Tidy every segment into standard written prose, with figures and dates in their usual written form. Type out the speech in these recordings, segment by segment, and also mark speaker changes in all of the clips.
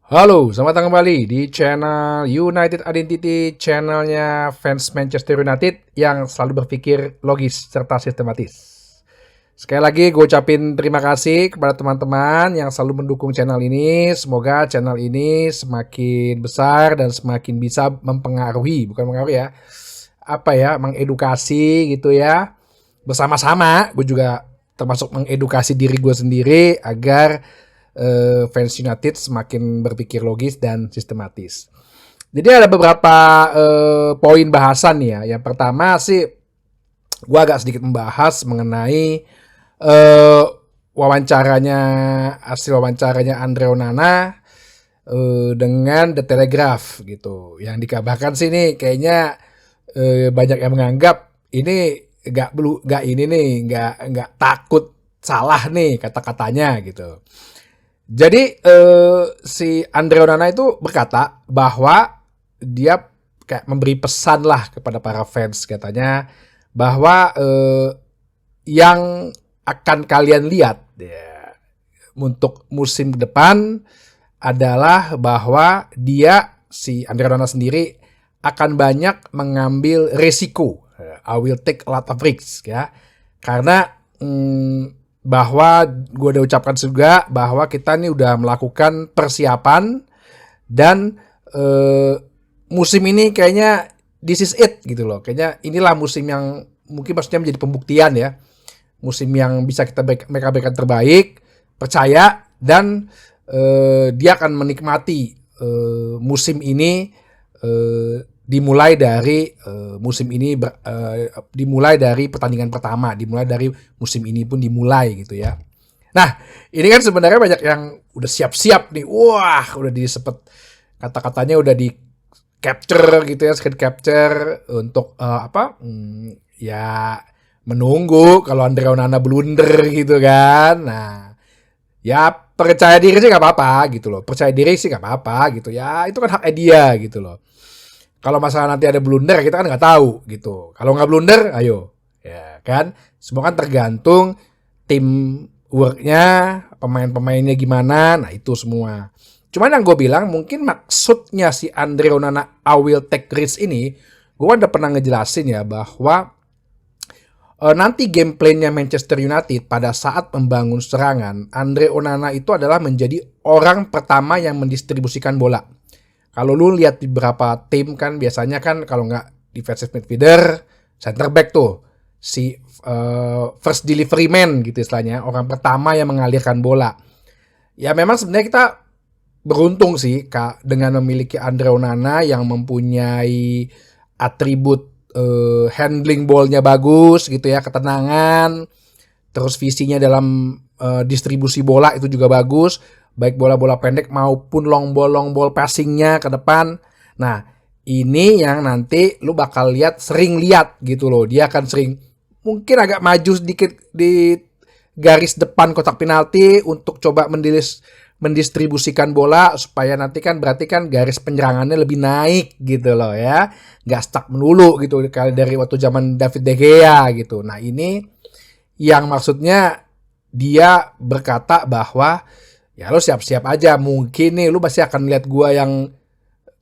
Speaker 1: Halo, selamat datang kembali di channel United Identity, channelnya fans Manchester United yang selalu berpikir logis serta sistematis. Sekali lagi gue ucapin terima kasih kepada teman-teman yang selalu mendukung channel ini. Semoga channel ini semakin besar dan semakin bisa mempengaruhi, bukan mengaruhi ya, mengedukasi gitu ya. Bersama-sama, gue juga termasuk mengedukasi diri gue sendiri agar fans United semakin berpikir logis dan sistematis. Jadi ada beberapa poin bahasan ya. Yang pertama sih, gue agak sedikit membahas mengenai hasil wawancaranya Andre Onana dengan The Telegraph gitu. Yang dikabarkan sih nih kayaknya banyak yang menganggap ini nggak takut salah nih kata-katanya gitu. Jadi si Andre Onana itu berkata bahwa dia kayak memberi pesan lah kepada para fans, katanya bahwa yang akan kalian lihat ya, untuk musim depan adalah bahwa si Andre Onana sendiri akan banyak mengambil resiko. I will take a lot of risks ya, karena bahwa gue udah ucapkan juga bahwa kita nih udah melakukan persiapan dan musim ini kayaknya this is it gitu loh. Kayaknya inilah musim yang mungkin maksudnya menjadi pembuktian ya. Musim yang bisa mereka berikan terbaik, percaya, dan dia akan menikmati musim ini dimulai dari dimulai dari pertandingan pertama, dimulai dari musim ini pun dimulai gitu ya. Nah, ini kan sebenarnya banyak yang udah siap-siap nih. Wah, udah disebut kata-katanya udah di capture gitu ya, screen capture untuk ya menunggu kalau Andre Onana blunder gitu kan. Nah, ya percaya diri sih nggak apa-apa gitu loh. Percaya diri sih nggak apa-apa gitu ya. Itu kan haknya dia gitu loh. Kalau masalah nanti ada blunder kita kan nggak tahu gitu. Kalau nggak blunder, ayo, ya kan. Semua kan tergantung tim worknya, pemain-pemainnya gimana. Nah itu semua. Cuman yang gue bilang mungkin maksudnya si Andre Onana I will take risk ini, gue udah pernah ngejelasin ya bahwa nanti gameplaynya Manchester United pada saat membangun serangan, Andre Onana itu adalah menjadi orang pertama yang mendistribusikan bola. Kalau lu lihat di beberapa tim kan biasanya kan kalau nggak defensive midfielder, center back tuh si first delivery man gitu istilahnya, orang pertama yang mengalirkan bola. Ya memang sebenarnya kita beruntung sih Kak dengan memiliki Andre Onana yang mempunyai atribut handling ballnya bagus gitu ya, ketenangan, terus visinya dalam distribusi bola itu juga bagus, baik bola-bola pendek maupun long ball passingnya ke depan. Nah, ini yang nanti lu bakal sering lihat gitu loh. Dia akan sering mungkin agak maju sedikit di garis depan kotak penalti untuk coba mendistribusikan bola supaya nanti kan berarti kan garis penyerangannya lebih naik gitu loh ya. Nggak stuck melulu gitu kalau dari waktu zaman David De Gea gitu. Nah, ini yang maksudnya dia berkata bahwa ya lu siap-siap aja, mungkin nih lu pasti akan lihat gua yang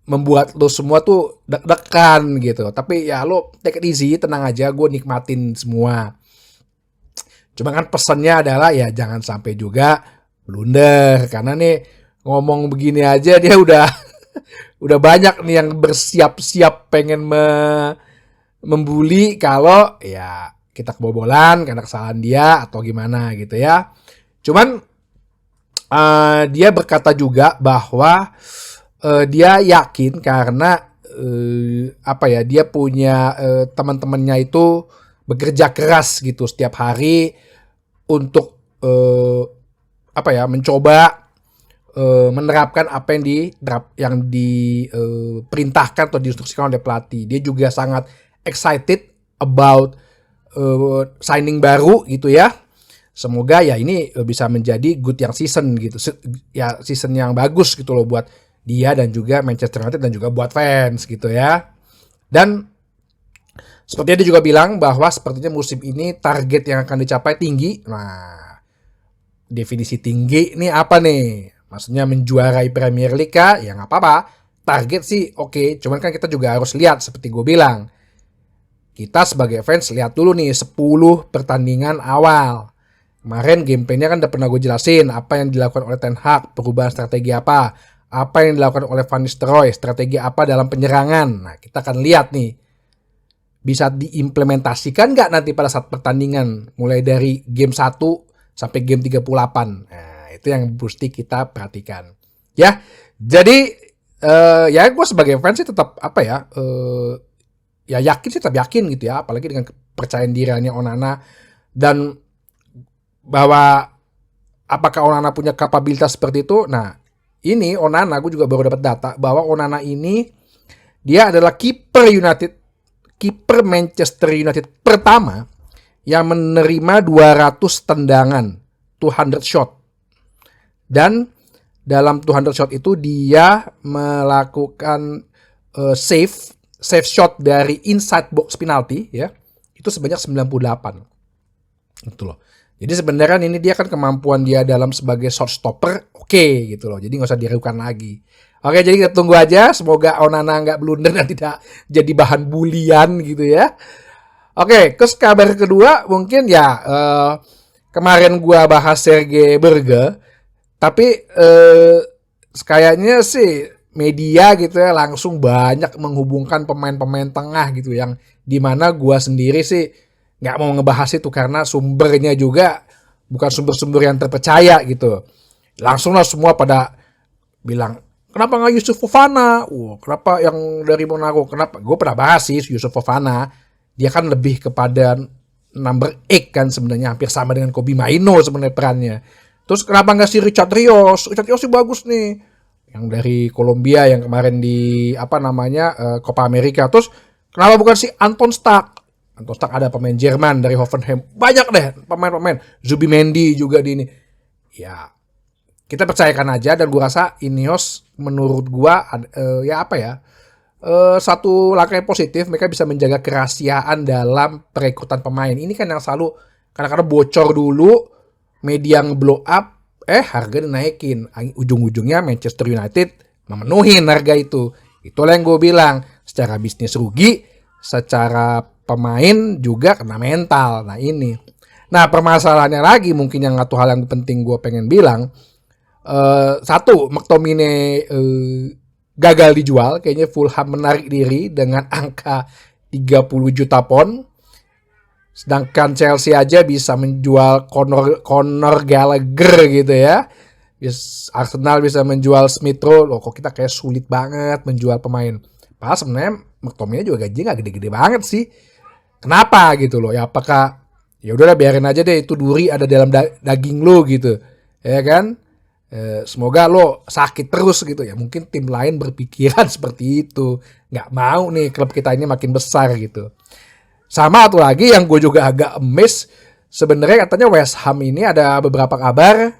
Speaker 1: membuat lu semua tuh deg-degan gitu. Tapi ya lu take it easy, tenang aja, gua nikmatin semua. Cuma kan pesannya adalah ya jangan sampai juga blunder, karena nih ngomong begini aja dia udah udah banyak nih yang bersiap-siap pengen membuli kalau ya kita kebobolan karena kesalahan dia atau gimana gitu ya. Cuman dia berkata juga bahwa dia yakin karena dia punya teman-temannya itu bekerja keras gitu setiap hari untuk mencoba menerapkan apa yang diperintahkan atau diinstruksikan oleh pelatih. Dia juga sangat excited about signing baru gitu ya. Semoga ya ini bisa menjadi good yang season gitu. Ya season yang bagus gitu loh buat dia dan juga Manchester United dan juga buat fans gitu ya. Dan sepertinya dia juga bilang bahwa sepertinya musim ini target yang akan dicapai tinggi. Nah, definisi tinggi ini apa nih? Maksudnya menjuarai Premier League kah? Ya nggak apa-apa. Target sih oke. Cuman kan kita juga harus lihat seperti gue bilang. Kita sebagai fans lihat dulu nih 10 pertandingan awal. Kemarin gameplaynya kan udah pernah gue jelasin apa yang dilakukan oleh Ten Hag, perubahan strategi apa yang dilakukan oleh Van Nistelrooy, strategi apa dalam penyerangan. Nah, kita akan lihat nih bisa diimplementasikan nggak nanti pada saat pertandingan mulai dari game 1 sampai game 38. Nah, itu yang mesti kita perhatikan. Ya, jadi ya gue sebagai fans sih tetap ya yakin sih, tetap yakin gitu ya, apalagi dengan kepercayaan dirinya Onana dan bahwa apakah Onana punya kapabilitas seperti itu. Nah, ini Onana, gue juga baru dapat data bahwa Onana ini dia adalah kiper Manchester United pertama yang menerima 200 tendangan, 200 shot. Dan dalam 200 shot itu dia melakukan save shot dari inside box penalti ya. Itu sebanyak 98. Gitu loh. Jadi sebenarnya ini dia kan kemampuan dia dalam sebagai shot stopper oke gitu loh. Jadi nggak usah diragukan lagi. Oke, jadi kita tunggu aja. Semoga Onana nggak blunder dan tidak jadi bahan bulian gitu ya. Oke, terus kabar kedua mungkin ya kemarin gua bahas Serge Berge. Tapi kayaknya sih media gitu ya langsung banyak menghubungkan pemain-pemain tengah gitu yang dimana gua sendiri sih nggak mau ngebahas itu karena sumbernya juga bukan sumber-sumber yang terpercaya gitu. Langsung lah semua pada bilang, kenapa nggak Yusuf Fofana? Kenapa yang dari Monaco? Kenapa? Gue pernah bahas sih Yusuf Fofana. Dia kan lebih kepada number 8 kan sebenarnya, hampir sama dengan Kobbie Mainoo sebenarnya perannya. Terus kenapa nggak si Richard Rios? Richard Rios sih bagus nih. Yang dari Kolombia yang kemarin di Copa America. Terus kenapa bukan si Anton Stark? Anton Stark ada pemain Jerman dari Hoffenheim. Banyak deh pemain-pemain. Zubimendi juga di ini. Ya, kita percayakan aja dan gue rasa Ineos menurut gue satu langkah yang positif. Mereka bisa menjaga kerahasiaan dalam perekrutan pemain. Ini kan yang selalu kadang-kadang bocor dulu, media nge-blow up, harga dinaikin. Ujung-ujungnya Manchester United memenuhin harga itu. Itulah yang gue bilang, secara bisnis rugi, secara pemain juga kena mental. Nah ini. Nah permasalahannya lagi mungkin yang satu hal yang penting gue pengen bilang. Satu, McTominay gagal dijual. Kayaknya Fulham menarik diri dengan angka 30 juta pound. Sedangkan Chelsea aja bisa menjual Conor Gallagher gitu ya. Arsenal bisa menjual Smith Rowe. Loh kok kita kayak sulit banget menjual pemain. Padahal sebenarnya McTominay juga gajinya gak gede-gede banget sih. Kenapa gitu loh? Ya apakah ya udahlah biarin aja deh itu duri ada dalam daging lo gitu. Ya kan? Semoga lo sakit terus gitu ya. Mungkin tim lain berpikiran seperti itu. Nggak mau nih klub kita ini makin besar gitu. Sama satu lagi yang gue juga agak emes. Sebenarnya katanya West Ham ini ada beberapa kabar.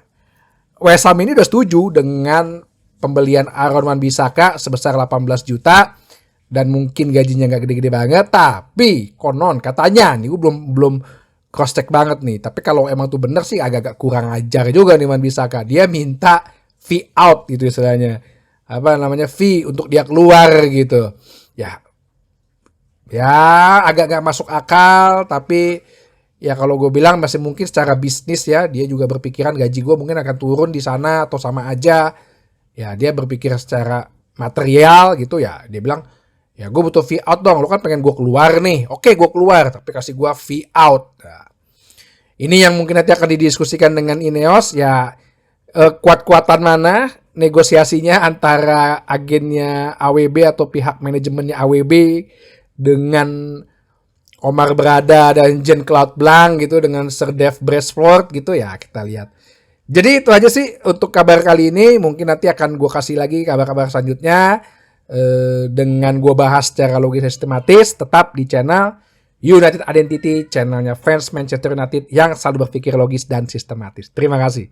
Speaker 1: West Ham ini udah setuju dengan pembelian Aaron Wan-Bissaka sebesar 18 juta. Dan mungkin gajinya nggak gede-gede banget. Tapi konon katanya, nih gue belum cross check banget nih. Tapi kalau emang tuh bener sih agak-agak kurang ajar juga nih Wan-Bissaka. Dia minta fee out gitu istilahnya. Fee untuk dia keluar gitu. Ya agak gak masuk akal. Tapi ya kalau gue bilang masih mungkin secara bisnis ya. Dia juga berpikiran gaji gue mungkin akan turun di sana atau sama aja. Ya dia berpikir secara material gitu ya. Dia bilang, ya gue butuh fee out dong. Lo kan pengen gue keluar nih. Oke gue keluar. Tapi kasih gue fee out. Nah, ini yang mungkin nanti akan didiskusikan dengan Ineos. Ya kuat-kuatan mana negosiasinya antara agennya AWB atau pihak manajemennya AWB dengan Omar Berada dan Jean Claude Blanc gitu. Dengan Sir Dave Brailsford gitu ya. Kita lihat. Jadi itu aja sih untuk kabar kali ini. Mungkin nanti akan gue kasih lagi kabar-kabar selanjutnya. Dengan gue bahas secara logis dan sistematis. Tetap di channel United Identity, channelnya fans Manchester United yang selalu berpikir logis dan sistematis. Terima kasih.